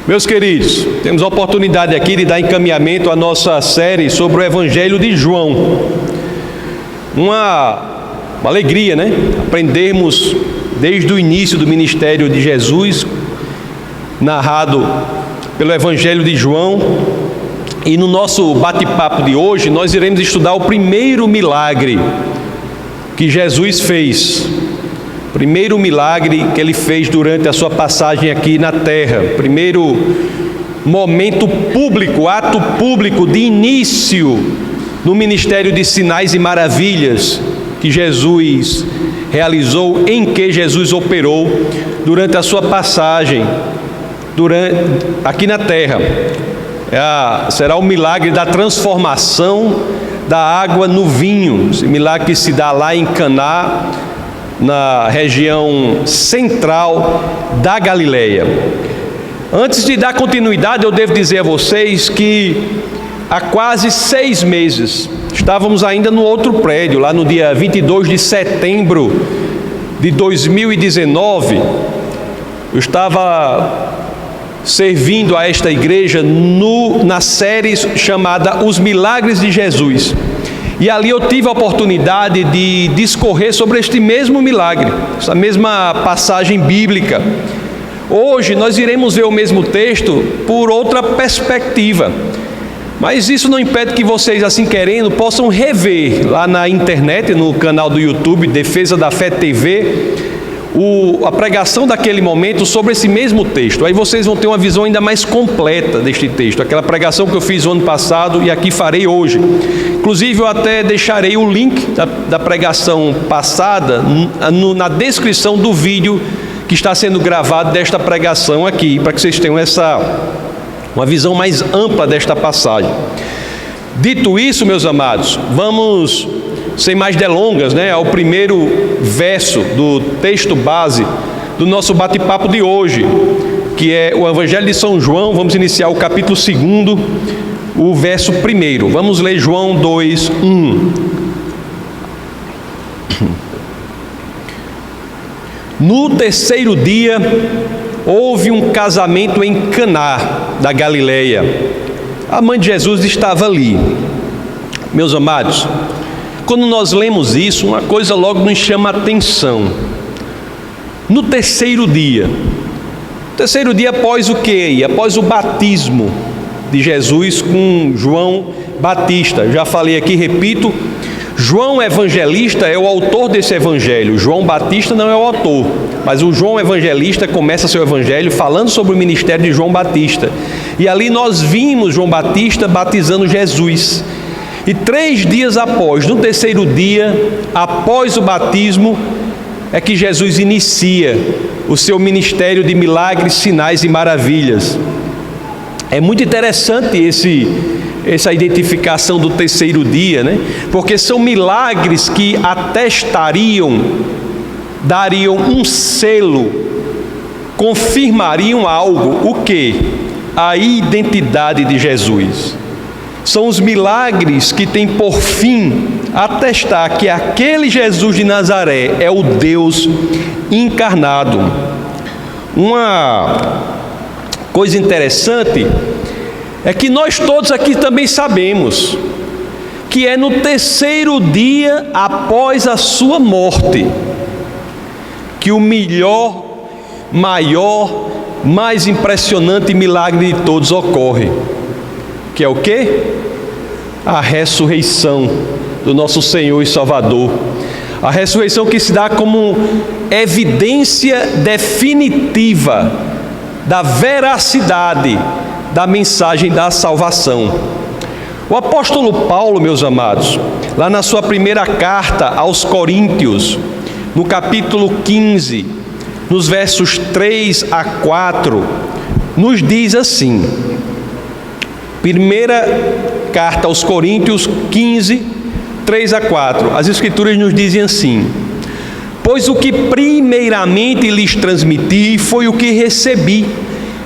Meus queridos, temos a oportunidade aqui de dar encaminhamento à nossa série sobre o Evangelho de João. Uma alegria, né? Aprendermos desde o início do ministério de Jesus, narrado pelo Evangelho de João. E no nosso bate-papo de hoje, nós iremos estudar o primeiro milagre que Jesus fez. Primeiro milagre que ele fez durante a sua passagem aqui na terra. Primeiro momento público, ato público de início no ministério de sinais e maravilhas que Jesus realizou, em que Jesus operou durante a sua passagem aqui na terra. Será o milagre da transformação da água no vinho. Esse milagre que se dá lá em Caná, na região central da Galileia. Antes de dar continuidade, eu devo dizer a vocês que há quase 6 meses, estávamos ainda no outro prédio, lá no dia 22 de setembro de 2019, eu estava servindo a esta igreja na série chamada Os Milagres de Jesus. E ali eu tive a oportunidade de discorrer sobre este mesmo milagre, essa mesma passagem bíblica. Hoje nós iremos ver o mesmo texto por outra perspectiva, mas isso não impede que vocês, assim querendo, possam rever lá na internet, no canal do YouTube Defesa da Fé TV, a pregação daquele momento sobre esse mesmo texto. Aí vocês vão ter uma visão ainda mais completa deste texto, aquela pregação que eu fiz o ano passado e aqui farei hoje. Inclusive eu até deixarei o link da pregação passada na descrição do vídeo que está sendo gravado desta pregação aqui, para que vocês tenham uma visão mais ampla desta passagem. Dito isso, meus amados, vamos, sem mais delongas, ao primeiro verso do texto base do nosso bate-papo de hoje, que é o Evangelho de São João. Vamos iniciar o capítulo 2, o verso 1. Vamos ler João 2, 1. No terceiro dia, houve um casamento em Caná da Galileia. A mãe de Jesus estava ali. Meus amados, quando nós lemos isso, uma coisa logo nos chama a atenção. No terceiro dia após o quê? Após o batismo de Jesus com João Batista. Eu já falei aqui, repito, João Evangelista é o autor desse evangelho. João Batista não é o autor, mas o João Evangelista começa seu evangelho falando sobre o ministério de João Batista. E ali nós vimos João Batista batizando Jesus. E 3 dias após, no terceiro dia, após o batismo, é que Jesus inicia o seu ministério de milagres, sinais e maravilhas. É muito interessante essa identificação do terceiro dia, porque são milagres que atestariam, dariam um selo, confirmariam algo. O quê? A identidade de Jesus. São os milagres que têm por fim atestar que aquele Jesus de Nazaré é o Deus encarnado. Uma coisa interessante é que nós todos aqui também sabemos que é no terceiro dia após a sua morte que o melhor, maior, mais impressionante milagre de todos ocorre. Que é o quê? A ressurreição do nosso Senhor e Salvador. A ressurreição que se dá como evidência definitiva da veracidade da mensagem da salvação. O apóstolo Paulo, meus amados, lá na sua primeira carta aos Coríntios, no capítulo 15, nos versos 3 a 4, nos diz assim: primeira carta aos Coríntios 15, 3 a 4, as Escrituras nos dizem assim: pois o que primeiramente lhes transmiti foi o que recebi,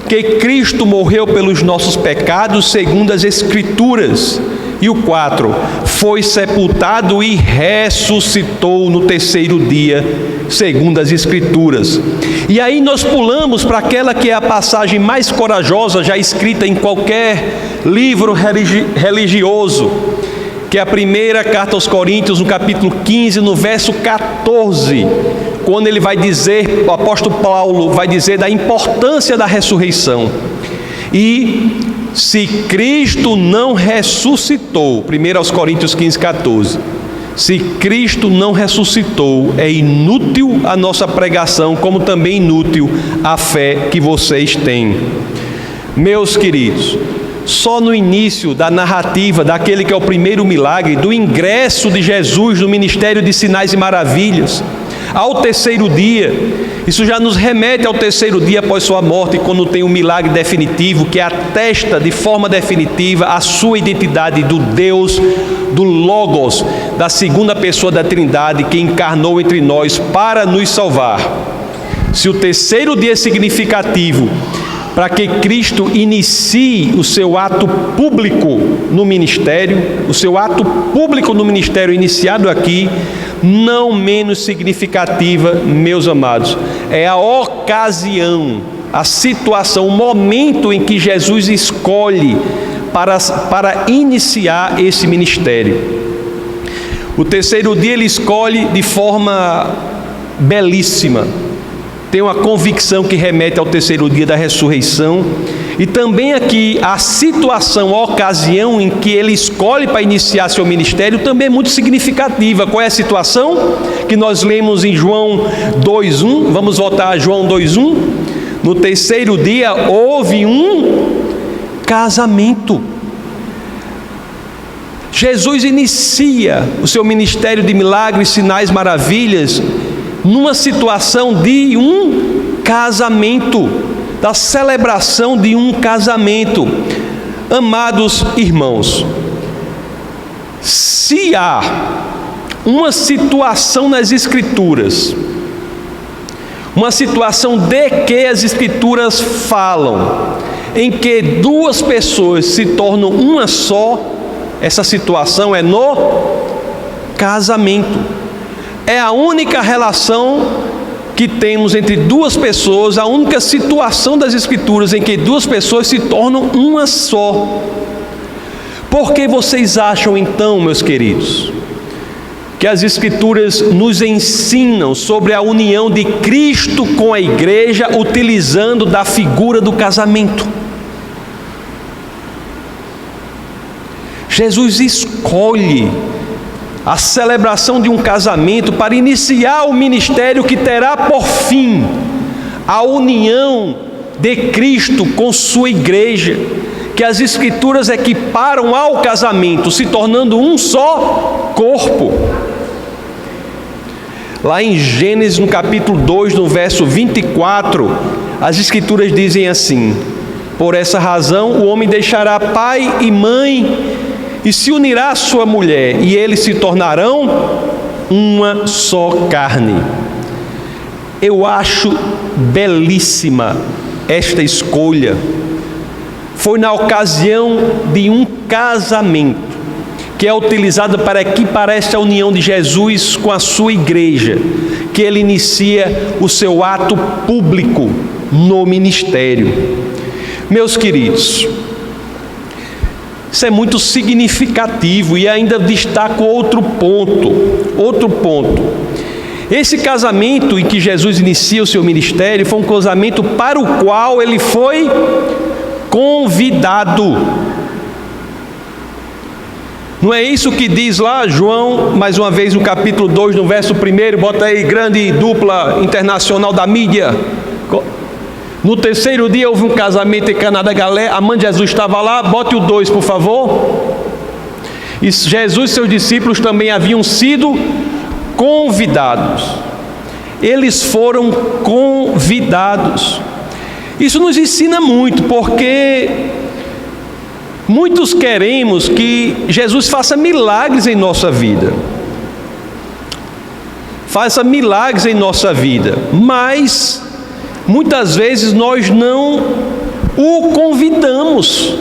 que Cristo morreu pelos nossos pecados segundo as Escrituras, E o 4, foi sepultado e ressuscitou no terceiro dia, segundo as Escrituras. E aí nós pulamos para aquela que é a passagem mais corajosa já escrita em qualquer livro religioso, que é a primeira carta aos Coríntios, no capítulo 15, no verso 14, quando ele vai dizer, o apóstolo Paulo vai dizer da importância da ressurreição. E se Cristo não ressuscitou, 1 Coríntios 15, 14, se Cristo não ressuscitou, é inútil a nossa pregação, como também inútil a fé que vocês têm. Meus queridos, só no início da narrativa daquele que é o primeiro milagre, do ingresso de Jesus no ministério de sinais e maravilhas, ao terceiro dia, isso já nos remete ao terceiro dia após sua morte, quando tem um milagre definitivo que atesta de forma definitiva a sua identidade do Deus, do Logos, da segunda pessoa da Trindade, que encarnou entre nós para nos salvar. Se o terceiro dia é significativo para que Cristo inicie o seu ato público no ministério, o seu ato público no ministério iniciado aqui, não menos significativa, meus amados, é a ocasião, a situação, o momento em que Jesus escolhe para iniciar esse ministério. O terceiro dia ele escolhe de forma belíssima. Tem uma convicção que remete ao terceiro dia da ressurreição. E também aqui a situação, a ocasião em que ele escolhe para iniciar seu ministério também é muito significativa. Qual é a situação? Que nós lemos em João 2:1. Vamos voltar a João 2:1. No terceiro dia houve um casamento. Jesus inicia o seu ministério de milagres, sinais, maravilhas, numa situação de um casamento, da celebração de um casamento. Amados irmãos, se há uma situação nas Escrituras, uma situação de que as Escrituras falam, em que duas pessoas se tornam uma só, essa situação é no casamento. É a única relação que temos entre duas pessoas, a única situação das Escrituras em que duas pessoas se tornam uma só. Por que vocês acham então, meus queridos, que as Escrituras nos ensinam sobre a união de Cristo com a igreja, utilizando da figura do casamento? Jesus escolhe a celebração de um casamento para iniciar o ministério que terá por fim a união de Cristo com sua igreja, que as Escrituras equiparam ao casamento, se tornando um só corpo. Lá em Gênesis, no capítulo 2, no verso 24, as Escrituras dizem assim: por essa razão o homem deixará pai e mãe e se unirá à sua mulher, e eles se tornarão uma só carne. Eu acho belíssima esta escolha. Foi na ocasião de um casamento, que é utilizado para equiparar esta união de Jesus com a sua igreja, que ele inicia o seu ato público no ministério. Meus queridos, isso é muito significativo, e ainda destaco outro ponto. Esse casamento em que Jesus inicia o seu ministério foi um casamento para o qual ele foi convidado. Não é isso que diz lá João, mais uma vez no capítulo 2, no verso 1, bota aí, grande dupla internacional da mídia. No terceiro dia houve um casamento em Caná da Galileia, a mãe de Jesus estava lá, bote o 2, por favor. E Jesus e seus discípulos também haviam sido convidados. Eles foram convidados. Isso nos ensina muito, porque muitos queremos que Jesus faça milagres em nossa vida. Faça milagres em nossa vida, mas muitas vezes nós não o convidamos.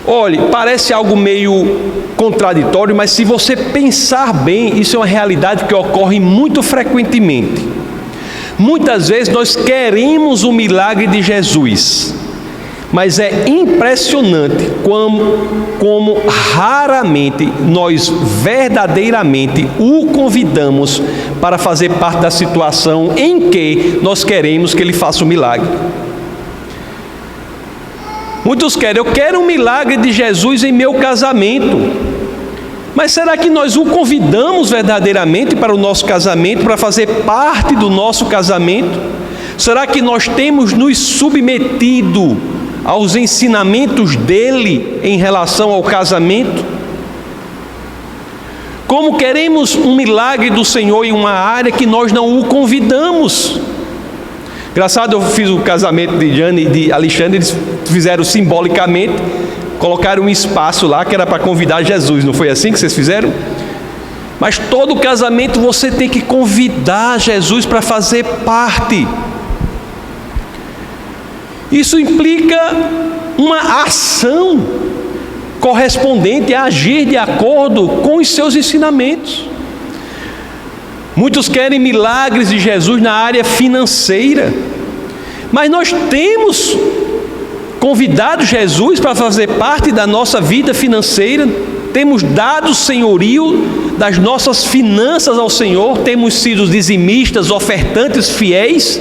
Olhe, parece algo meio contraditório, mas se você pensar bem, isso é uma realidade que ocorre muito frequentemente. Muitas vezes nós queremos o milagre de Jesus, mas é impressionante como raramente nós verdadeiramente o convidamos para fazer parte da situação em que nós queremos que Ele faça o milagre. Muitos querem, eu quero um milagre de Jesus em meu casamento. Mas será que nós o convidamos verdadeiramente para o nosso casamento, para fazer parte do nosso casamento? Será que nós temos nos submetido aos ensinamentos dele em relação ao casamento? Como queremos um milagre do Senhor em uma área que nós não o convidamos? Engraçado, eu fiz o casamento de Jane e de Alexandre, eles fizeram simbolicamente, colocaram um espaço lá que era para convidar Jesus, não foi assim que vocês fizeram? Mas todo casamento você tem que convidar Jesus para fazer parte. Isso implica uma ação correspondente a agir de acordo com os seus ensinamentos. Muitos querem milagres de Jesus na área financeira, mas nós temos convidado Jesus para fazer parte da nossa vida financeira, temos dado senhorio das nossas finanças ao Senhor, temos sido dizimistas, ofertantes fiéis.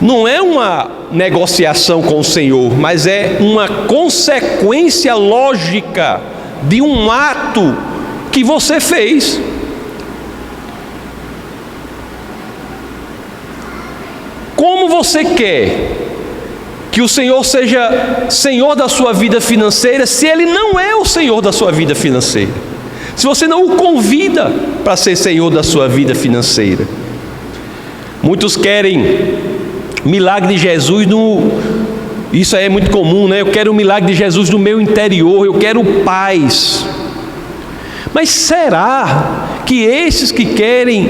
Não é uma negociação com o Senhor, mas é uma consequência lógica de um ato que você fez. Como você quer que o Senhor seja Senhor da sua vida financeira, se Ele não é o Senhor da sua vida financeira? Se você não o convida para ser Senhor da sua vida financeira? Muitos querem milagre de Jesus isso aí é muito comum, né? Eu quero o milagre de Jesus no meu interior, eu quero paz. Mas será que esses que querem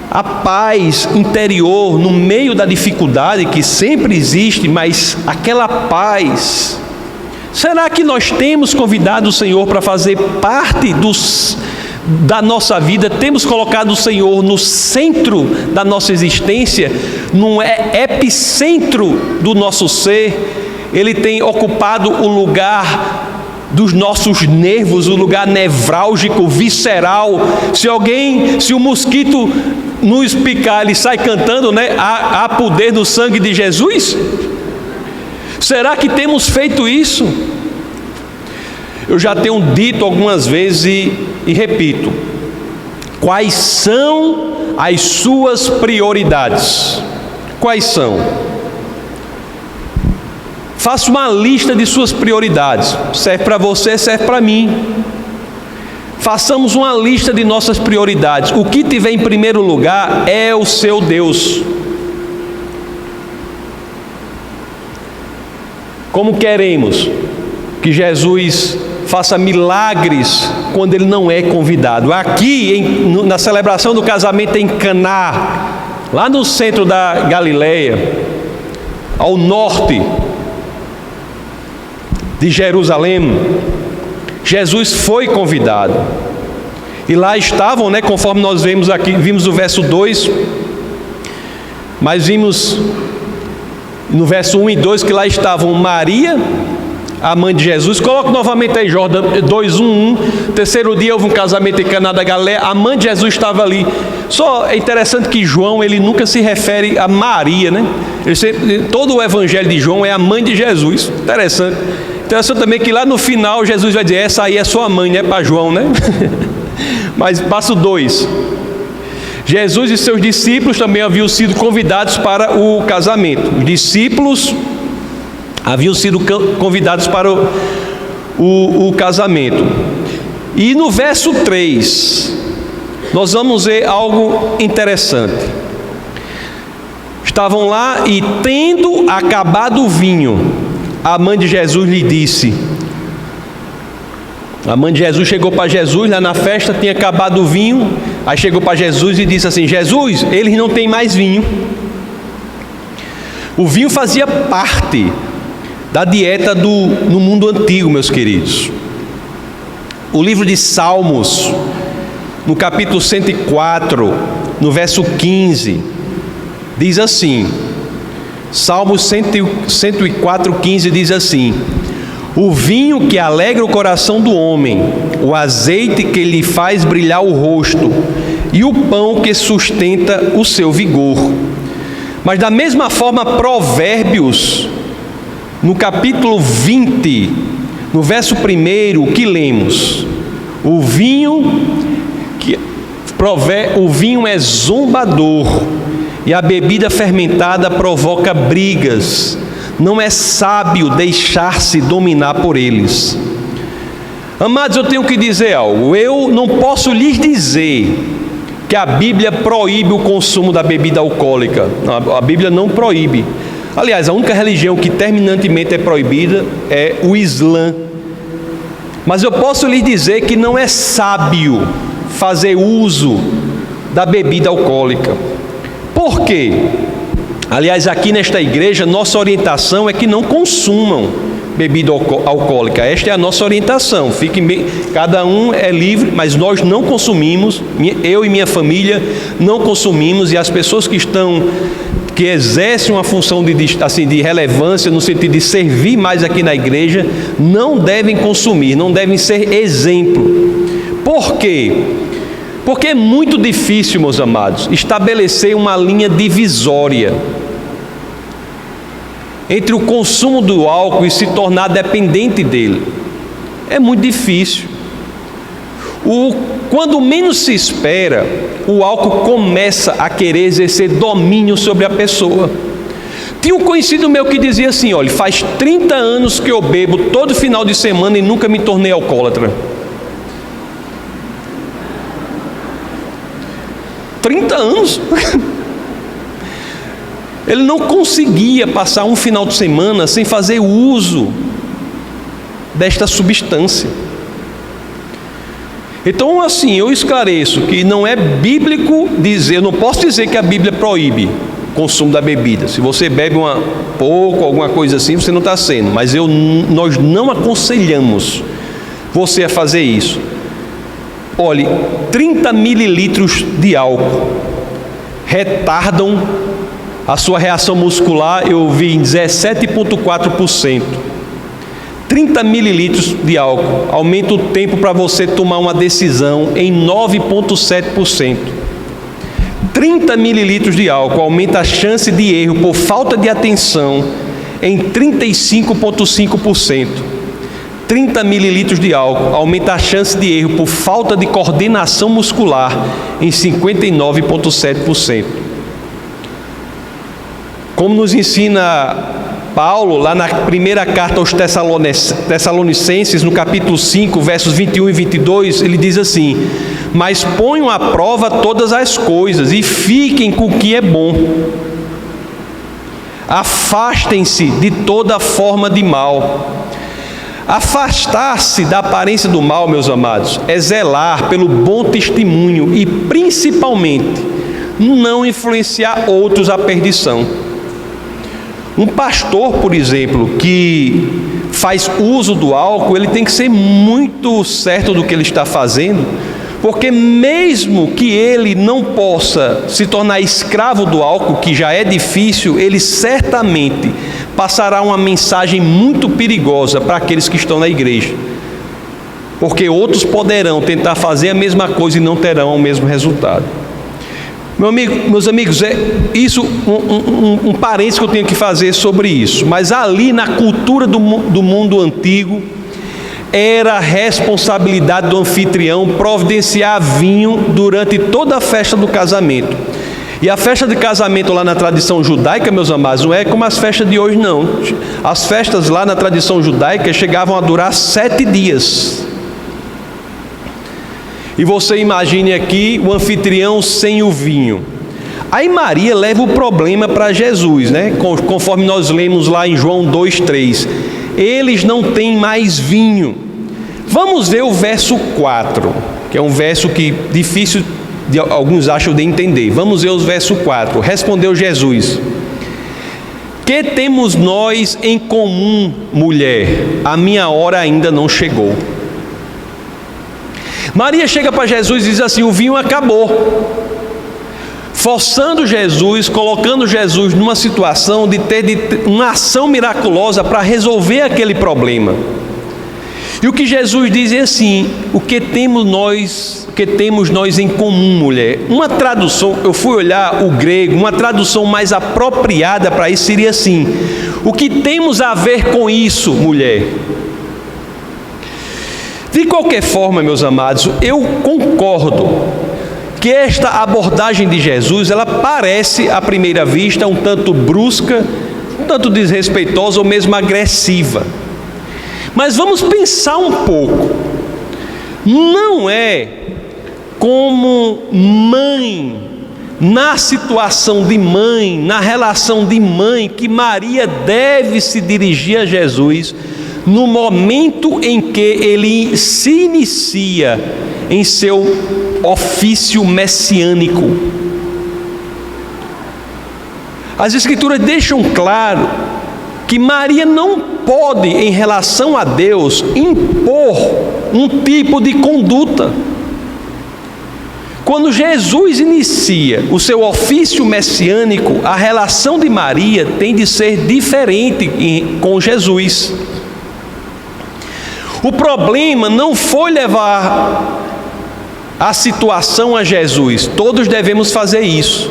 a paz interior no meio da dificuldade que sempre existe, mas aquela paz, será que nós temos convidado o Senhor para fazer parte da nossa vida? Temos colocado o Senhor no centro da nossa existência, no epicentro do nosso ser? Ele tem ocupado o lugar dos nossos nervos, o lugar nevrálgico, visceral. Se o mosquito nos picar, ele sai cantando, né? Há poder no sangue de Jesus? Será que temos feito isso? Eu já tenho dito algumas vezes e repito: quais são as suas prioridades? Quais são? Faça uma lista de suas prioridades. Serve para você, serve para mim. Façamos uma lista de nossas prioridades. O que tiver em primeiro lugar é o seu Deus. Como queremos que Jesus faça milagres quando Ele não é convidado? Aqui, na celebração do casamento em Caná, lá no centro da Galileia, ao norte de Jerusalém, Jesus foi convidado. E lá estavam, né, conforme nós vimos aqui, vimos o verso 2, mas vimos no verso 1 e 2 que lá estavam Maria, a mãe de Jesus. Coloque novamente aí, Jordan, 2:1. Terceiro dia houve um casamento em Caná da Galileia, a mãe de Jesus estava ali. Só é interessante que João, ele nunca se refere a Maria, né? Todo o evangelho de João é a mãe de Jesus. Interessante também que lá no final Jesus vai dizer: essa aí é sua mãe, né? Para João, né? Mas passo 2. Jesus e seus discípulos também haviam sido convidados para o casamento. Os discípulos haviam sido convidados para o casamento. E no verso 3, nós vamos ver algo interessante. Estavam lá e, tendo acabado o vinho, a mãe de Jesus lhe disse. A mãe de Jesus chegou para Jesus lá na festa, tinha acabado o vinho. Aí chegou para Jesus e disse assim: Jesus, eles não têm mais vinho. O vinho fazia parte da dieta no mundo antigo, meus queridos. O livro de Salmos, no capítulo 104, no verso 15, diz assim, Salmos 104, 15 diz assim: o vinho que alegra o coração do homem, o azeite que lhe faz brilhar o rosto, e o pão que sustenta o seu vigor. Mas da mesma forma, Provérbios, no capítulo 20, no verso 1, o que lemos? O vinho é zombador, e a bebida fermentada provoca brigas. Não é sábio deixar-se dominar por eles. Amados, eu tenho que dizer algo. Eu não posso lhes dizer que a Bíblia proíbe o consumo da bebida alcoólica. Não, a Bíblia não proíbe. Aliás, a única religião que terminantemente é proibida é o Islã. Mas eu posso lhes dizer que não é sábio fazer uso da bebida alcoólica. Por quê? Aliás, aqui nesta igreja, nossa orientação é que não consumam bebida alcoólica. Esta é a nossa orientação. Fiquem bem, cada um é livre, mas nós não consumimos. Eu e minha família não consumimos, e as pessoas que exercem uma função de relevância no sentido de servir mais aqui na igreja, não devem consumir, não devem ser exemplo. Por quê? Porque é muito difícil, meus amados, estabelecer uma linha divisória entre o consumo do álcool e se tornar dependente dele. É muito difícil. Quando menos se espera, o álcool começa a querer exercer domínio sobre a pessoa. Tinha um conhecido meu que dizia assim: olha, faz 30 anos que eu bebo todo final de semana e nunca me tornei alcoólatra. 30 anos. Ele não conseguia passar um final de semana sem fazer uso desta substância. Então, assim, eu esclareço que não é bíblico dizer, eu não posso dizer que a Bíblia proíbe o consumo da bebida. Se você bebe pouco, alguma coisa assim, você não está sendo. Mas nós não aconselhamos você a fazer isso. Olhe, 30 mililitros de álcool retardam a sua reação muscular, eu vi em 17,4%. 30 mililitros de álcool aumenta o tempo para você tomar uma decisão em 9,7%. 30 mililitros de álcool aumenta a chance de erro por falta de atenção em 35,5%. 30 mililitros de álcool aumenta a chance de erro por falta de coordenação muscular em 59,7%. Como nos ensina Paulo, lá na primeira carta aos Tessalonicenses, no capítulo 5, versos 21 e 22, ele diz assim: mas ponham à prova todas as coisas e fiquem com o que é bom. Afastem-se de toda forma de mal. Afastar-se da aparência do mal, meus amados, é zelar pelo bom testemunho e, principalmente, não influenciar outros à perdição. Um pastor, por exemplo, que faz uso do álcool, ele tem que ser muito certo do que ele está fazendo, porque mesmo que ele não possa se tornar escravo do álcool, que já é difícil, ele certamente passará uma mensagem muito perigosa para aqueles que estão na igreja, porque outros poderão tentar fazer a mesma coisa e não terão o mesmo resultado. Meus amigos, é isso um parênteses que eu tenho que fazer sobre isso. Mas ali na cultura do mundo antigo, era responsabilidade do anfitrião providenciar vinho durante toda a festa do casamento. E a festa de casamento lá na tradição judaica, meus amados, não é como as festas de hoje, não. As festas lá na tradição judaica chegavam a durar 7 dias. E você imagine aqui o anfitrião sem o vinho. Aí Maria leva o problema para Jesus, né? Conforme nós lemos lá em João 2,3. Eles não têm mais vinho. Vamos ver o verso 4, que é um verso que difícil, alguns acham de entender. Vamos ver o verso 4. Respondeu Jesus: que temos nós em comum, mulher? A minha hora ainda não chegou. Maria chega para Jesus e diz assim: o vinho acabou. Forçando Jesus, colocando Jesus numa situação de ter uma ação miraculosa para resolver aquele problema. E o que Jesus diz é assim: o que temos nós em comum, mulher? Uma tradução, eu fui olhar o grego, uma tradução mais apropriada para isso seria assim: o que temos a ver com isso, mulher? De qualquer forma, meus amados, eu concordo que esta abordagem de Jesus, ela parece à primeira vista um tanto brusca, um tanto desrespeitosa ou mesmo agressiva. Mas vamos pensar um pouco. Não é como mãe, na situação de mãe, na relação de mãe, que Maria deve se dirigir a Jesus no momento em que ele se inicia em seu ofício messiânico. As Escrituras deixam claro que Maria não pode, em relação a Deus, impor um tipo de conduta. Quando Jesus inicia o seu ofício messiânico, a relação de Maria tem de ser diferente com Jesus. O problema não foi levar a situação a Jesus, todos devemos fazer isso.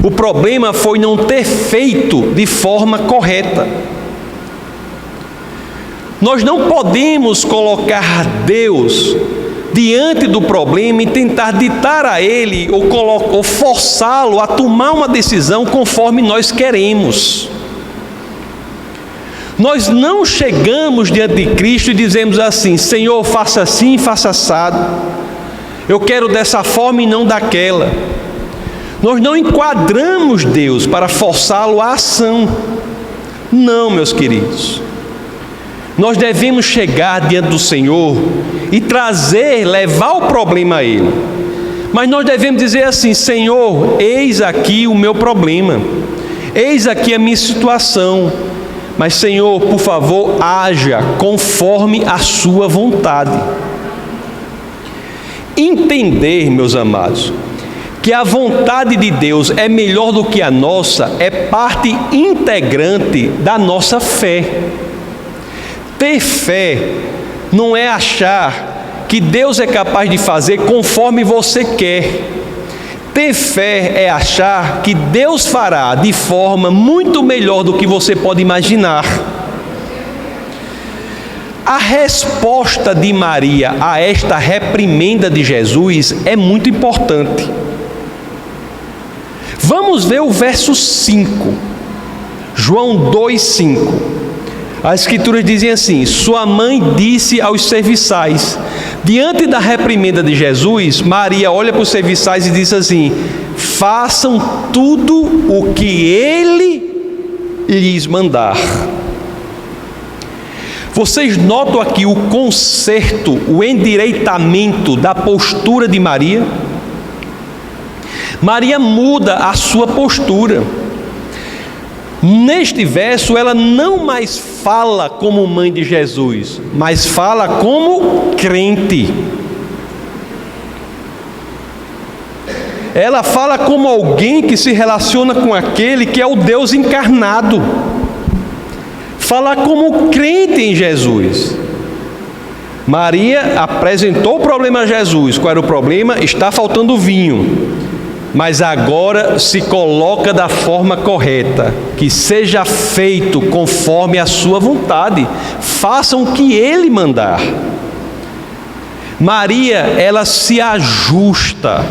O problema foi não ter feito de forma correta. Nós não podemos colocar Deus diante do problema e tentar ditar a Ele ou forçá-lo a tomar uma decisão conforme nós queremos. Nós não chegamos diante de Cristo e dizemos assim: Senhor, faça assim, faça assado. Eu quero dessa forma e não daquela. Nós não enquadramos Deus para forçá-lo à ação. Não, meus queridos. Nós devemos chegar diante do Senhor e levar o problema a Ele. Mas nós devemos dizer assim: Senhor, eis aqui o meu problema. Eis aqui a minha situação. Mas, Senhor, por favor, haja conforme a sua vontade. Entender, meus amados, que a vontade de Deus é melhor do que a nossa, é parte integrante da nossa fé. Ter fé não é achar que Deus é capaz de fazer conforme você quer. Ter fé é achar que Deus fará de forma muito melhor do que você pode imaginar. A resposta de Maria a esta reprimenda de Jesus é muito importante. Vamos ver o verso 5, João 2,5. As Escrituras dizem assim: sua mãe disse aos serviçais. Diante da reprimenda de Jesus, Maria olha para os serviçais e diz assim: façam tudo o que Ele lhes mandar. Vocês notam aqui o conserto, o endireitamento da postura de Maria? Maria muda a sua postura. Neste verso, ela não mais fala como mãe de Jesus, mas fala como crente. Ela fala como alguém que se relaciona com aquele que é o Deus encarnado. Fala como crente em Jesus. Maria apresentou o problema a Jesus. Qual era o problema? Está faltando vinho. Mas agora se coloca da forma correta, que seja feito conforme a sua vontade, façam o que Ele mandar. Maria, ela se ajusta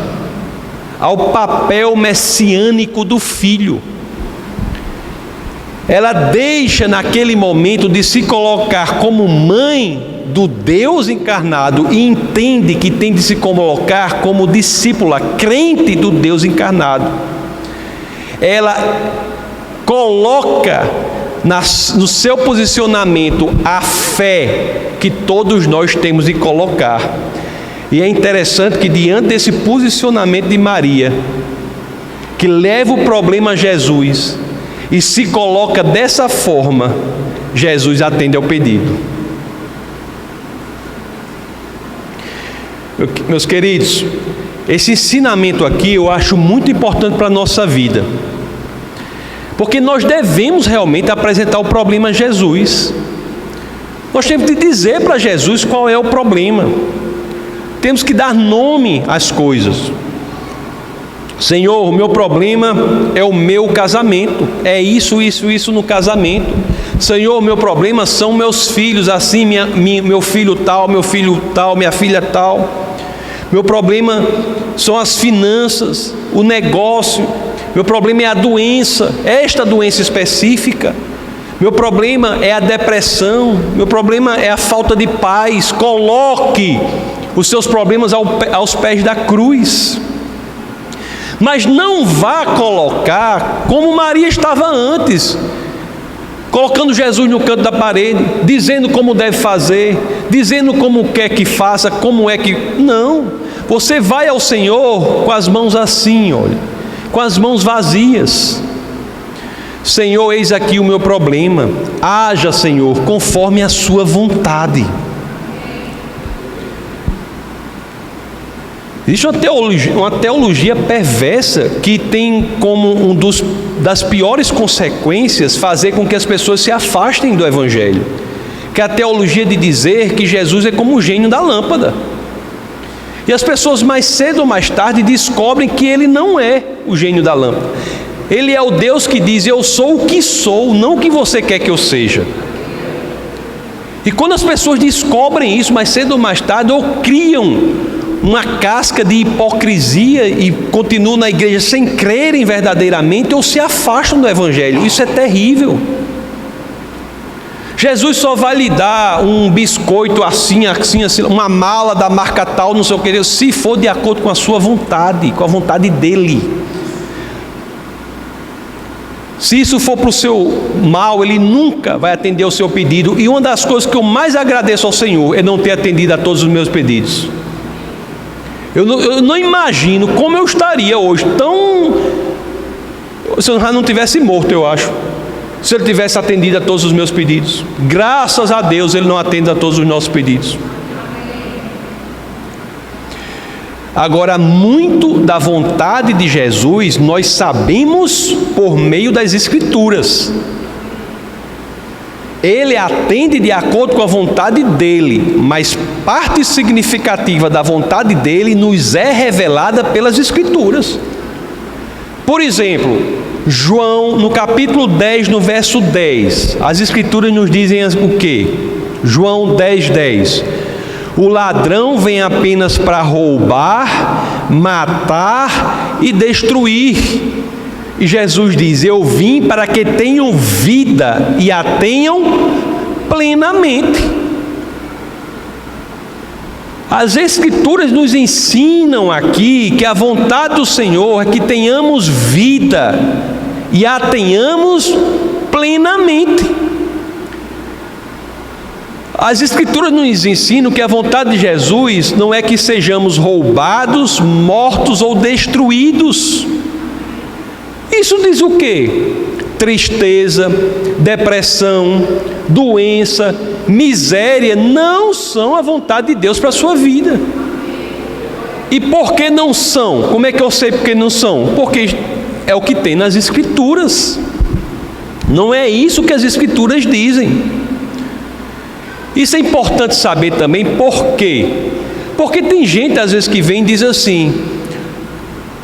ao papel messiânico do filho. Ela deixa naquele momento de se colocar como mãe do Deus encarnado e entende que tem de se colocar como discípula, crente do Deus encarnado. Ela coloca no seu posicionamento a fé que todos nós temos de colocar. E é interessante que diante desse posicionamento de Maria, que leva o problema a Jesus, e se coloca dessa forma, Jesus atende ao pedido. Meus queridos, esse ensinamento aqui eu acho muito importante para a nossa vida, porque nós devemos realmente apresentar o problema a Jesus. Nós temos que dizer para Jesus qual é o problema. Temos que dar nome às coisas. Senhor, o meu problema é o meu casamento. É isso no casamento. Senhor, o meu problema são meus filhos, assim, meu filho tal, minha filha tal. Meu problema são as finanças, o negócio. Meu problema é a doença, esta doença específica. Meu problema é a depressão. Meu problema é a falta de paz. Coloque os seus problemas aos pés da cruz. Mas não vá colocar como Maria estava antes, colocando Jesus no canto da parede, dizendo como deve fazer, dizendo como quer que faça, como é que... Não, você vai ao Senhor com as mãos assim, olha, com as mãos vazias. Senhor, eis aqui o meu problema. Haja, Senhor, conforme a sua vontade. Existe uma teologia perversa que tem como das piores consequências fazer com que as pessoas se afastem do Evangelho, que é a teologia de dizer que Jesus é como o gênio da lâmpada. E as pessoas mais cedo ou mais tarde descobrem que Ele não é o gênio da lâmpada. Ele é o Deus que diz: eu sou o que sou, não o que você quer que eu seja. E quando as pessoas descobrem isso mais cedo ou mais tarde, ou criam uma casca de hipocrisia e continuam na igreja sem crerem verdadeiramente, ou se afastam do Evangelho. Isso é terrível. Jesus só vai lhe dar um biscoito assim, uma mala da marca tal, não sei o que, se for de acordo com a sua vontade, com a vontade dele. Se isso for para o seu mal, Ele nunca vai atender ao seu pedido. E uma das coisas que eu mais agradeço ao Senhor é não ter atendido a todos os meus pedidos. Eu não imagino como eu estaria hoje se eu já não tivesse morto, eu acho, se Ele tivesse atendido a todos os meus pedidos. Graças a Deus Ele não atende a todos os nossos pedidos. Agora, muito da vontade de Jesus nós sabemos por meio das Escrituras. Ele atende de acordo com a vontade dele, mas parte significativa da vontade dele nos é revelada pelas Escrituras. Por exemplo, João, no capítulo 10, no verso 10, as Escrituras nos dizem o quê? João 10, 10. O ladrão vem apenas para roubar, matar e destruir. E Jesus diz: eu vim para que tenham vida e a tenham plenamente. As Escrituras nos ensinam aqui que a vontade do Senhor é que tenhamos vida e a tenhamos plenamente. As Escrituras nos ensinam que a vontade de Jesus não é que sejamos roubados, mortos ou destruídos. Isso diz o quê? Tristeza, depressão, doença, miséria não são a vontade de Deus para a sua vida. E por que não são? Como é que eu sei por que não são? Porque é o que tem nas Escrituras. Não é isso que as Escrituras dizem. Isso é importante saber também. Por quê? Porque tem gente às vezes que vem e diz assim: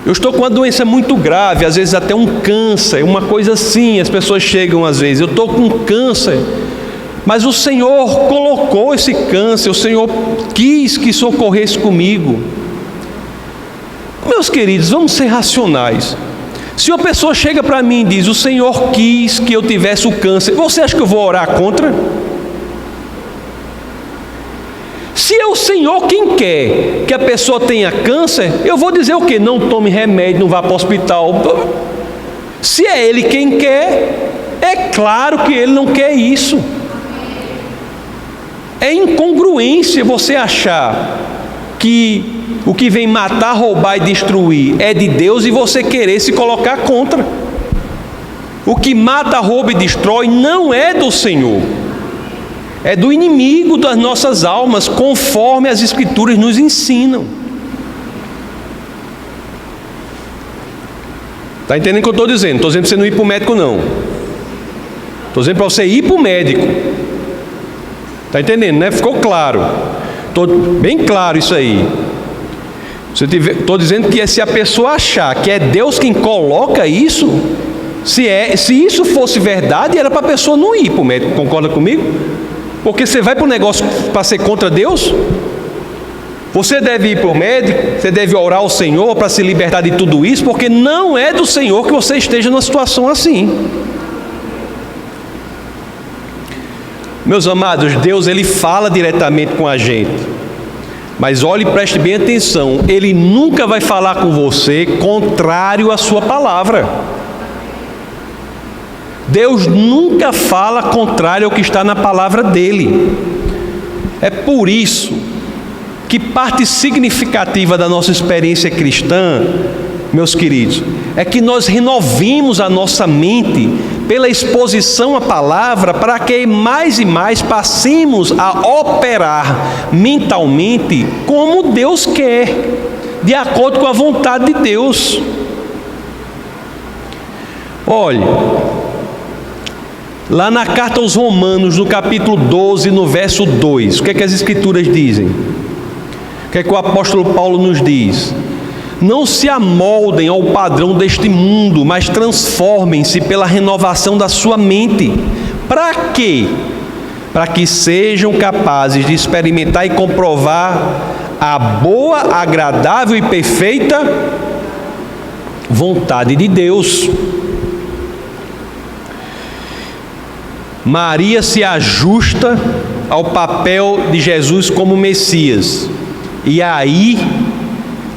eu estou com uma doença muito grave, às vezes até um câncer, uma coisa assim. As pessoas chegam às vezes: eu estou com câncer, mas o Senhor colocou esse câncer, o Senhor quis que isso ocorresse comigo. Meus queridos, vamos ser racionais. Se uma pessoa chega para mim e diz: o Senhor quis que eu tivesse o câncer, você acha que eu vou orar contra? Se é o Senhor quem quer que a pessoa tenha câncer, eu vou dizer o quê? Não tome remédio, não vá para o hospital. Se é Ele quem quer, é claro que Ele não quer isso. É incongruência você achar que o que vem matar, roubar e destruir é de Deus e você querer se colocar contra. O que mata, rouba e destrói não é do Senhor, é do inimigo das nossas almas, conforme as Escrituras nos ensinam. Está entendendo o que eu estou dizendo? Estou dizendo para você não ir para o médico, não. Estou dizendo para você ir para o médico. Está entendendo, né? Ficou claro. Estou bem claro isso aí. Estou dizendo que se a pessoa achar que é Deus quem coloca isso, se isso fosse verdade, era para a pessoa não ir para o médico. Concorda comigo? Porque você vai para o negócio para ser contra Deus? Você deve ir para o médico, você deve orar ao Senhor para se libertar de tudo isso, porque não é do Senhor que você esteja numa situação assim. Meus amados, Deus ele fala diretamente com a gente, mas olhe e preste bem atenção, Ele nunca vai falar com você contrário à sua palavra. Deus nunca fala contrário ao que está na palavra dEle. É por isso que parte significativa da nossa experiência cristã, meus queridos, é que nós renovemos a nossa mente pela exposição à palavra, para que mais e mais passemos a operar mentalmente como Deus quer, de acordo com a vontade de Deus. Olhe, lá na carta aos Romanos, no capítulo 12, no verso 2, o que é que as Escrituras dizem? O que é que o apóstolo Paulo nos diz? Não se amoldem ao padrão deste mundo, mas transformem-se pela renovação da sua mente. Para quê? Para que sejam capazes de experimentar e comprovar a boa, agradável e perfeita vontade de Deus. Maria se ajusta ao papel de Jesus como Messias. E aí,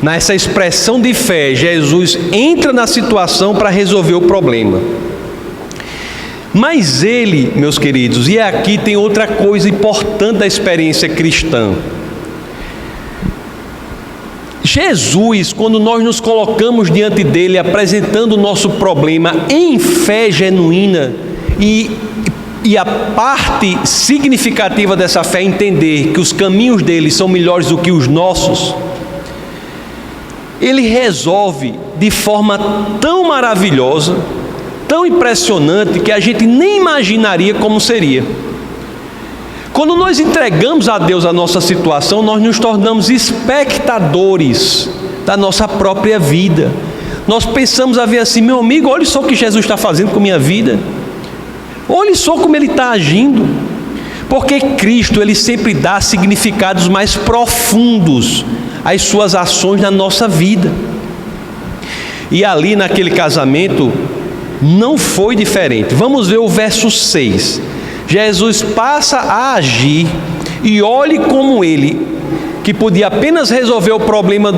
nessa expressão de fé, Jesus entra na situação para resolver o problema. Mas ele, meus queridos, e aqui tem outra coisa importante da experiência cristã. Jesus, quando nós nos colocamos diante dele, apresentando o nosso problema em fé genuína, e a parte significativa dessa fé é entender que os caminhos dele são melhores do que os nossos, ele resolve de forma tão maravilhosa, tão impressionante, que a gente nem imaginaria como seria. Quando nós entregamos a Deus a nossa situação, nós nos tornamos espectadores da nossa própria vida. Nós pensamos a ver assim: meu amigo, olha só o que Jesus está fazendo com a minha vida, olha só como Ele está agindo. Porque Cristo, Ele sempre dá significados mais profundos às suas ações na nossa vida. E ali naquele casamento não foi diferente. Vamos ver o verso 6. Jesus passa a agir, e olhe como ele, que podia apenas resolver o problema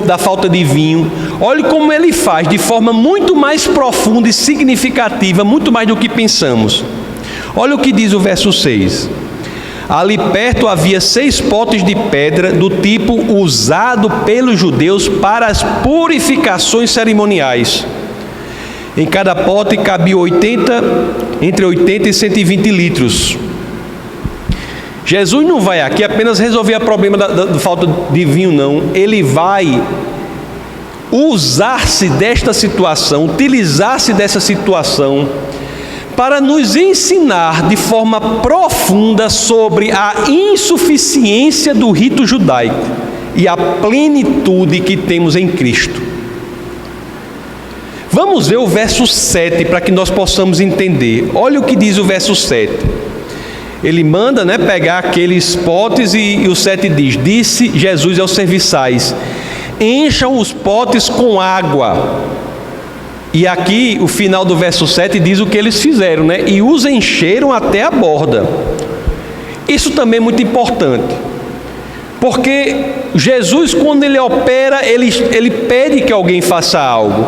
da falta de vinho, olhe como ele faz de forma muito mais profunda e significativa, muito mais do que pensamos. Olha o que diz o verso 6. Ali perto havia 6 potes de pedra do tipo usado pelos judeus para as purificações cerimoniais. Em cada pote cabia entre 80 e 120 litros. Jesus não vai aqui apenas resolver o problema da falta de vinho, não. Ele vai usar-se desta situação, utilizar-se dessa situação, para nos ensinar de forma profunda sobre a insuficiência do rito judaico e a plenitude que temos em Cristo. Vamos ver o verso 7 para que nós possamos entender. Olha o que diz o verso 7. Ele manda, pegar aqueles potes e o 7 diz: disse Jesus aos serviçais: encham os potes com água. E aqui o final do verso 7 diz o que eles fizeram, e os encheram até a borda. Isso também é muito importante, porque Jesus, quando ele opera, ele pede que alguém faça algo.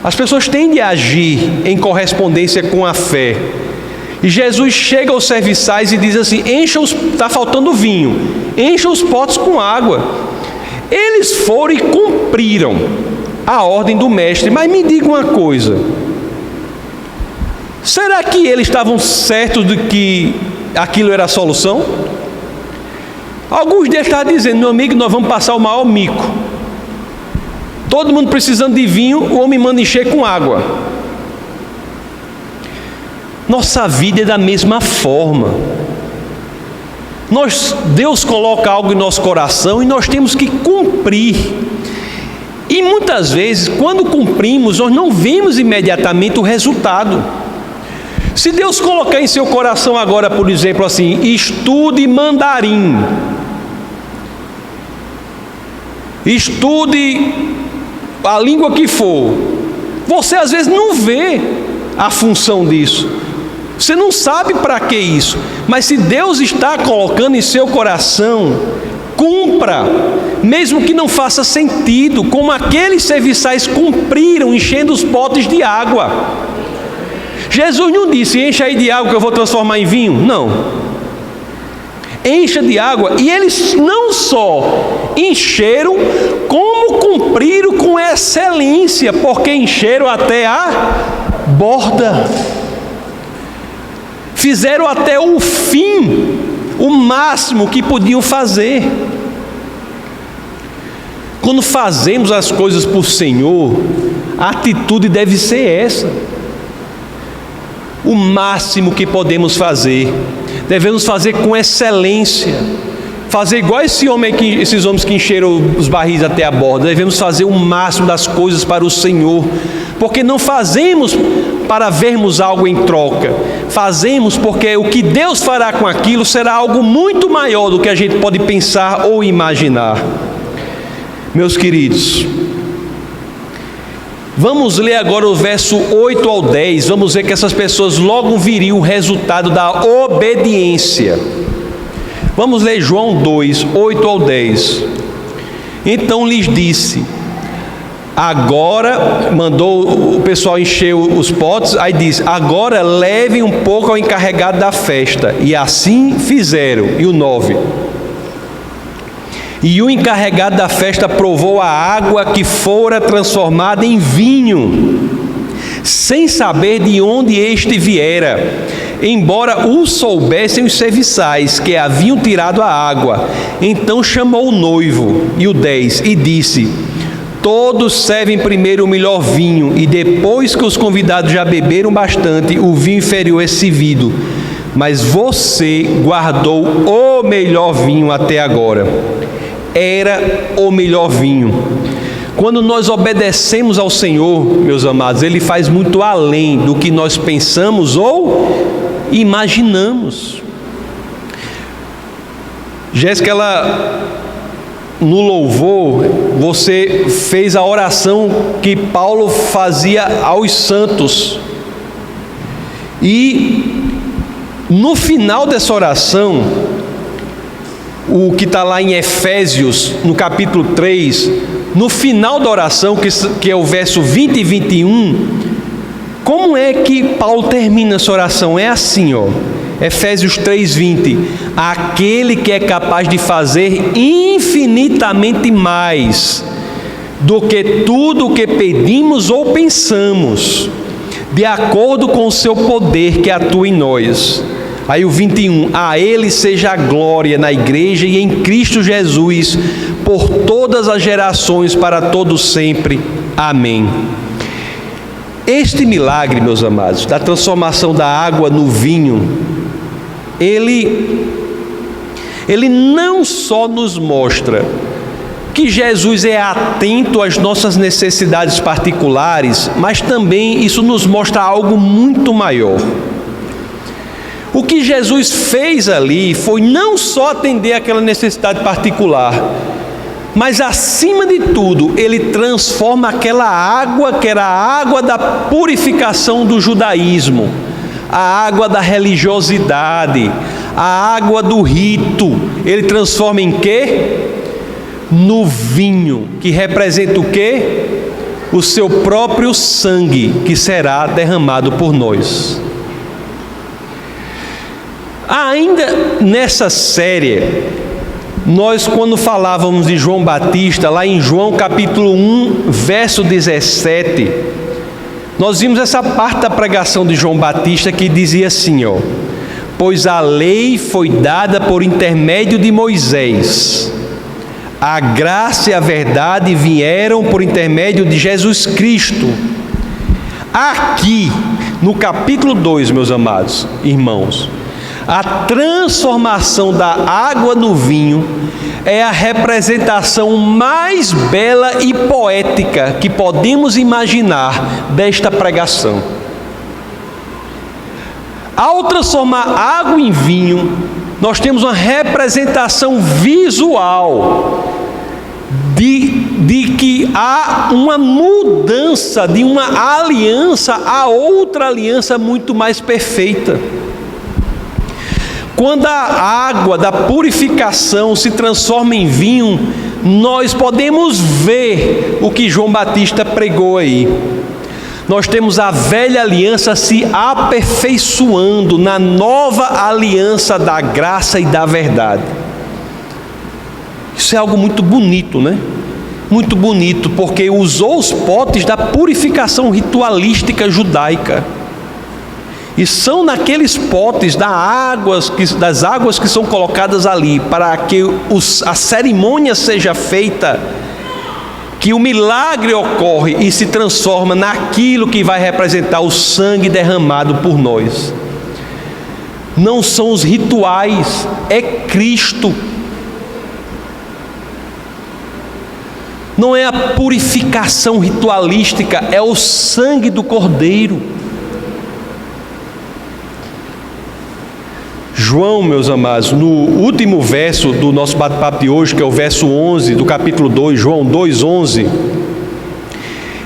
As pessoas tendem a agir em correspondência com a fé. E Jesus chega aos serviçais e diz assim: está faltando vinho, encha os potes com água. Eles foram e cumpriram a ordem do mestre. Mas me diga uma coisa: Será que eles estavam certos de que aquilo era a solução? Alguns deles estavam dizendo: meu amigo, nós vamos passar o maior mico. Todo mundo precisando de vinho, o homem manda encher com água. Nossa vida é da mesma forma. Deus coloca algo em nosso coração e nós temos que cumprir. E muitas vezes, quando cumprimos, nós não vemos imediatamente o resultado. Se Deus colocar em seu coração agora, por exemplo, assim: estude mandarim, estude a língua que for, você às vezes não vê a função disso, você não sabe para que isso, mas se Deus está colocando em seu coração, cumpra, mesmo que não faça sentido, como aqueles serviçais cumpriram, enchendo os potes de água. Jesus não disse: encha aí de água que eu vou transformar em vinho. Não. Encha de água. E eles não só encheram, como cumpriram com excelência, porque encheram até a borda. Fizeram até o fim, o máximo que podiam fazer. Quando fazemos as coisas por Senhor, a atitude deve ser essa. O máximo que podemos fazer, devemos fazer com excelência, fazer igual esses homens que encheram os barris até a borda. Devemos fazer o máximo das coisas para o Senhor, porque não fazemos para vermos algo em troca, fazemos porque o que Deus fará com aquilo será algo muito maior do que a gente pode pensar ou imaginar. Meus queridos, vamos ler agora o verso 8 ao 10, vamos ver que essas pessoas logo viriam o resultado da obediência. Vamos ler João 2, 8 ao 10. Então lhes disse, agora, mandou o pessoal encher os potes, aí diz: agora levem um pouco ao encarregado da festa. E assim fizeram. E o 9. E o encarregado da festa provou a água que fora transformada em vinho, sem saber de onde este viera, embora o soubessem os serviçais que haviam tirado a água. Então chamou o noivo, e o 10, e disse: todos servem primeiro o melhor vinho, e depois que os convidados já beberam bastante, o vinho inferior é servido. Mas você guardou o melhor vinho até agora. Era o melhor vinho. Quando nós obedecemos ao Senhor, meus amados, Ele faz muito além do que nós pensamos ou imaginamos. Jéssica, ela no louvor, você fez a oração que Paulo fazia aos santos. E no final dessa oração, o que está lá em Efésios, no capítulo 3, no final da oração, que é o verso 20 e 21, como é que Paulo termina essa oração? É assim, ó, Efésios 3, 20: aquele que é capaz de fazer infinitamente mais do que tudo o que pedimos ou pensamos, de acordo com o seu poder que atua em nós. Aí o 21, a Ele seja a glória na igreja e em Cristo Jesus, por todas as gerações, para todos sempre. Amém. Este milagre, meus amados, da transformação da água no vinho, ele não só nos mostra que Jesus é atento às nossas necessidades particulares, mas também isso nos mostra algo muito maior. O que Jesus fez ali foi não só atender aquela necessidade particular, mas acima de tudo, Ele transforma aquela água que era a água da purificação do judaísmo, a água da religiosidade, a água do rito, Ele transforma em quê? No vinho, que representa o quê? O seu próprio sangue, que será derramado por nós. Ainda nessa série, nós, quando falávamos de João Batista, lá em João capítulo 1, verso 17, Nós vimos essa parte da pregação de João Batista que dizia assim, ó: pois a lei foi dada por intermédio de Moisés, a graça e a verdade vieram por intermédio de Jesus Cristo. Aqui, no capítulo 2, meus amados irmãos, a transformação da água no vinho é a representação mais bela e poética que podemos imaginar desta pregação. Ao transformar água em vinho, nós temos uma representação visual de que há uma mudança de uma aliança a outra aliança muito mais perfeita. Quando a água da purificação se transforma em vinho, nós podemos ver o que João Batista pregou aí. Nós temos a velha aliança se aperfeiçoando na nova aliança da graça e da verdade. Isso é algo muito bonito, né? Muito bonito, porque usou os potes da purificação ritualística judaica. E são naqueles potes das águas que são colocadas ali, para que a cerimônia seja feita, que o milagre ocorre e se transforma naquilo que vai representar o sangue derramado por nós. Não são os rituais, é Cristo. Não é a purificação ritualística, é o sangue do Cordeiro. João, meus amados, no último verso do nosso bate-papo de hoje, que é o verso 11 do capítulo 2, João 2:11,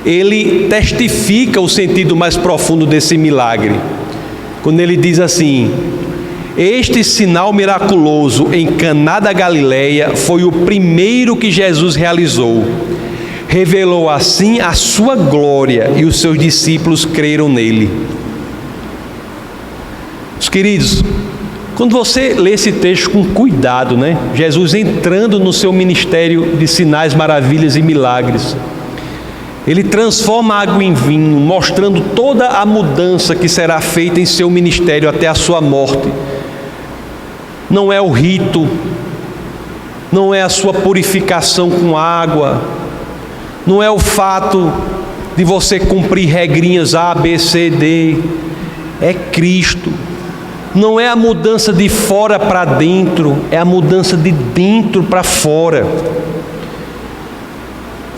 ele testifica o sentido mais profundo desse milagre, quando ele diz assim: este sinal miraculoso em Caná da Galileia foi o primeiro que Jesus realizou. Revelou assim a sua glória e os seus discípulos creram nele. Os queridos, quando você lê esse texto com cuidado, né? Jesus entrando no seu ministério de sinais, maravilhas e milagres. Ele transforma a água em vinho, mostrando toda a mudança que será feita em seu ministério até a sua morte. Não é o rito, não é a sua purificação com água, não é o fato de você cumprir regrinhas A, B, C, D, é Cristo. Não é a mudança de fora para dentro, é a mudança de dentro para fora.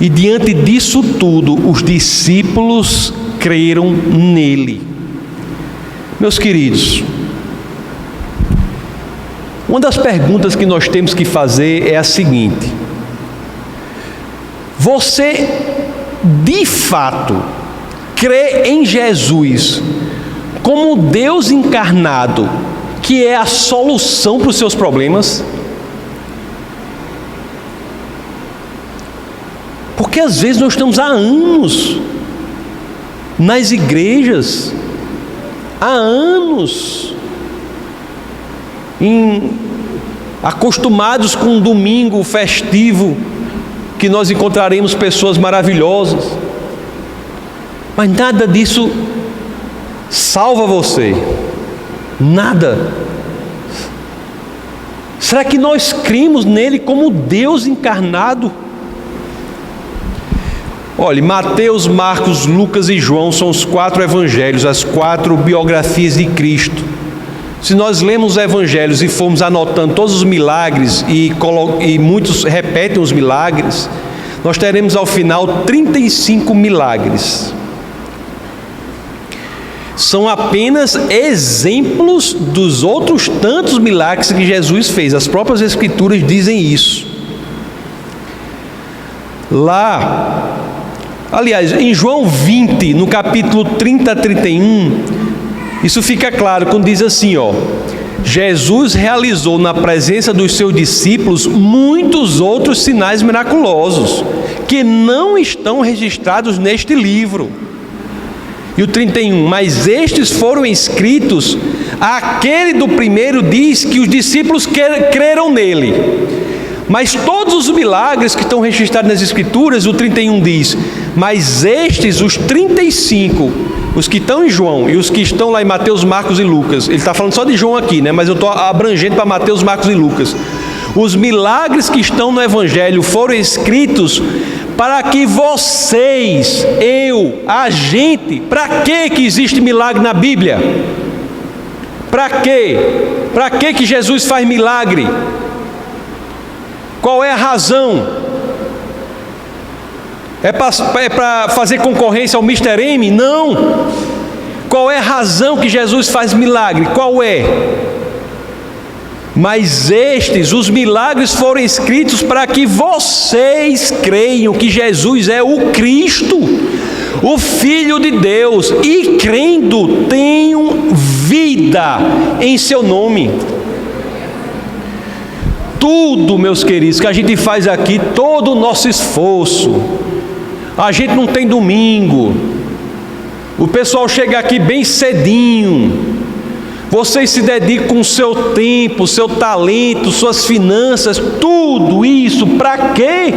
E diante disso tudo, os discípulos creram nele. Meus queridos, uma das perguntas que nós temos que fazer é a seguinte: você de fato crê em Jesus como Deus encarnado, que é a solução para os seus problemas? Porque às vezes nós estamos há anos nas igrejas, há anos acostumados com um domingo festivo, que nós encontraremos pessoas maravilhosas, mas nada disso salva você, nada. Será que nós cremos nele como Deus encarnado? Olhe, Mateus, Marcos, Lucas e João são os 4 evangelhos, as 4 biografias de Cristo. Se nós lemos os evangelhos e formos anotando todos os milagres, e muitos repetem os milagres, nós teremos ao final 35 milagres. São apenas exemplos dos outros tantos milagres que Jesus fez. As próprias Escrituras dizem isso. Aliás, em João 20, no capítulo 30 a 31, isso fica claro quando diz assim, ó: Jesus realizou na presença dos seus discípulos muitos outros sinais miraculosos, que não estão registrados neste livro. E o 31, mas estes foram escritos, aquele do primeiro diz que os discípulos creram nele, Mas todos os milagres que estão registrados nas Escrituras, o 31 diz, mas estes, os 35, os que estão em João e os que estão lá em Mateus, Marcos e Lucas, ele está falando só de João aqui, né? Mas eu estou abrangendo para Mateus, Marcos e Lucas. Os milagres que estão no Evangelho foram escritos para que vocês, eu, a gente, para que existe milagre na Bíblia? Para quê? Para que Jesus faz milagre? Qual é a razão? É para fazer concorrência ao Mr. M? Não. Qual é a razão que Jesus faz milagre? Qual é? Mas estes, os milagres foram escritos para que vocês creiam que Jesus é o Cristo, o Filho de Deus, e crendo tenham vida em seu nome. Tudo, meus queridos, que a gente faz aqui, todo o nosso esforço, a gente não tem domingo, o pessoal chega aqui bem cedinho, vocês se dedicam com o seu tempo, seu talento, suas finanças, tudo isso, para quê?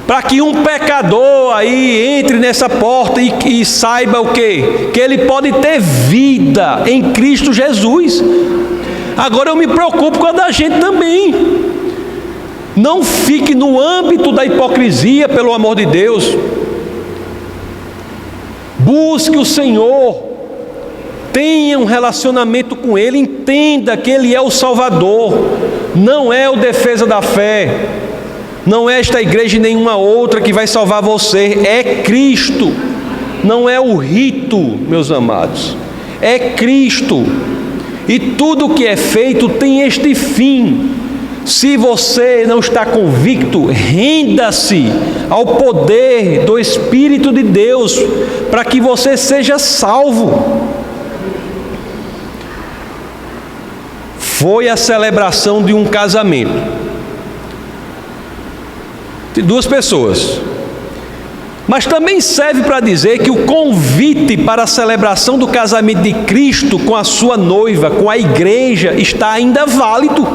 Para que um pecador aí entre nessa porta e saiba o quê? Que ele pode ter vida em Cristo Jesus. Agora eu me preocupo com a da gente também. Não fique no âmbito da hipocrisia, pelo amor de Deus. Busque o Senhor. Tenha um relacionamento com Ele. Entenda que Ele é o Salvador. Não é o defesa da fé. Não é esta igreja e nenhuma outra que vai salvar você. É Cristo. Não é o rito, meus amados. É Cristo. E tudo que é feito tem este fim. Se você não está convicto, renda-se ao poder do Espírito de Deus, para que você seja salvo. Foi a celebração de um casamento de duas pessoas. Mas também serve para dizer que o convite para a celebração do casamento de Cristo com a sua noiva, com a igreja, está ainda válido.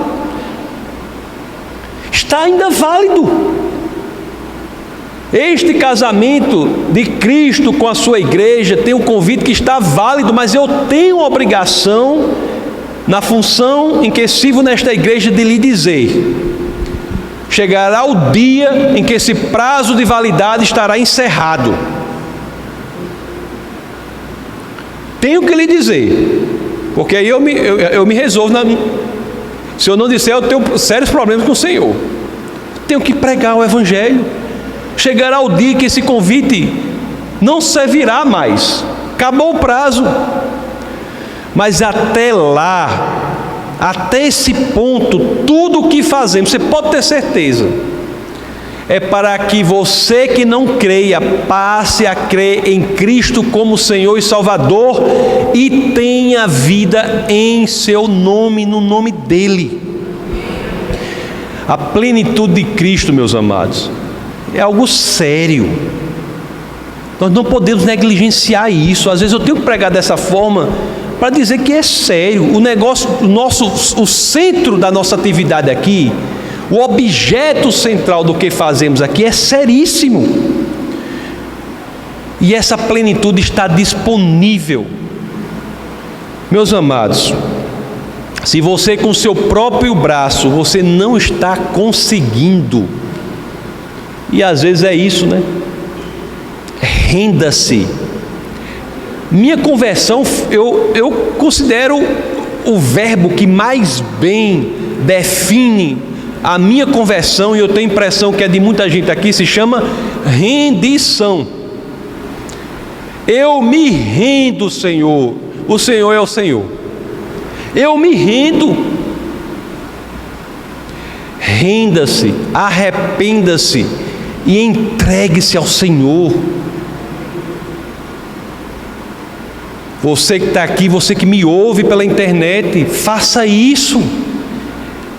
Está ainda válido. Este casamento de Cristo com a sua igreja tem um convite que está válido, mas eu tenho a obrigação, na função em que sirvo nesta igreja, de lhe dizer: chegará o dia em que esse prazo de validade estará encerrado. Tenho que lhe dizer, porque aí eu me resolvo. Se eu não disser, eu tenho sérios problemas com o Senhor. Tenho que pregar o Evangelho. Chegará o dia que esse convite não servirá mais. Acabou o prazo. Mas até lá, até esse ponto, tudo o que fazemos, você pode ter certeza, é para que você que não creia passe a crer em Cristo como Senhor e Salvador e tenha vida em seu nome, no nome dEle. A plenitude de Cristo, meus amados, é algo sério. Nós não podemos negligenciar isso. Às vezes eu tenho que pregar dessa forma para dizer que é sério. O negócio, o centro da nossa atividade aqui, o objeto central do que fazemos aqui é seríssimo. E essa plenitude está disponível. Meus amados, se você com o seu próprio braço, você não está conseguindo, e às vezes é isso, né? Renda-se. Minha conversão, eu considero o verbo que mais bem define a minha conversão, e eu tenho a impressão que é de muita gente aqui, se chama rendição. Eu me rendo, Senhor. O Senhor é o Senhor. Eu me rendo. Renda-se, arrependa-se e entregue-se ao Senhor. Você que está aqui, você que me ouve pela internet, faça isso.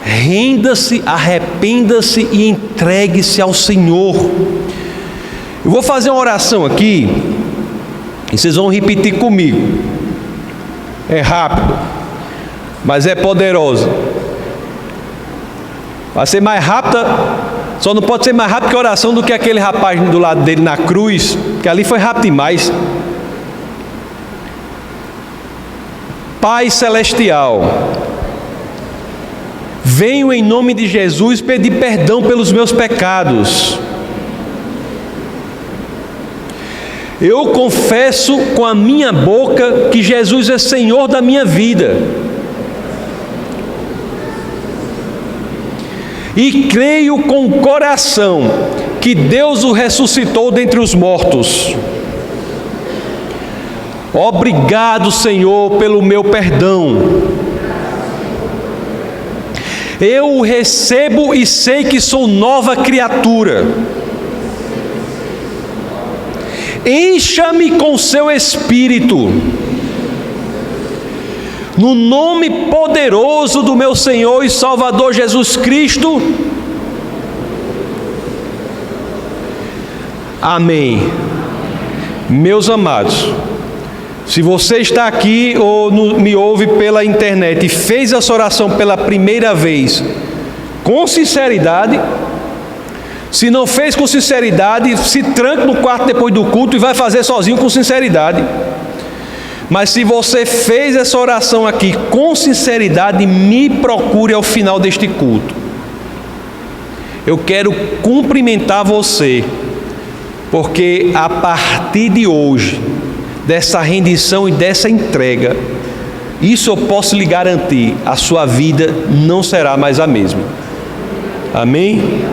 Renda-se, arrependa-se e entregue-se ao Senhor. Eu vou fazer uma oração aqui e vocês vão repetir comigo. É rápido, mas é poderoso. Vai ser mais rápida, só não pode ser mais rápida que a oração do que aquele rapaz do lado dele na cruz, que ali foi rápido demais. Pai Celestial, venho em nome de Jesus pedir perdão pelos meus pecados. Eu confesso com a minha boca que Jesus é Senhor da minha vida. E creio com o coração que Deus o ressuscitou dentre os mortos. Obrigado, Senhor, pelo meu perdão. Eu o recebo e sei que sou nova criatura. Encha-me com seu Espírito. No nome poderoso do meu Senhor e Salvador Jesus Cristo. Amém. Meus amados, se você está aqui ou me ouve pela internet e fez essa oração pela primeira vez, com sinceridade, se não fez com sinceridade, se tranque no quarto depois do culto e vai fazer sozinho com sinceridade. Mas se você fez essa oração aqui com sinceridade, me procure ao final deste culto. Eu quero cumprimentar você, porque a partir de hoje, dessa rendição e dessa entrega, isso eu posso lhe garantir, a sua vida não será mais a mesma. Amém?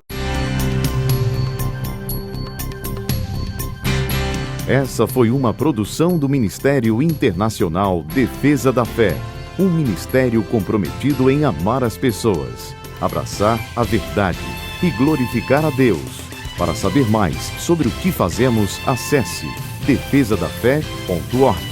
Essa foi uma produção do Ministério Internacional Defesa da Fé, um ministério comprometido em amar as pessoas, abraçar a verdade e glorificar a Deus. Para saber mais sobre o que fazemos, acesse defesadafé.org.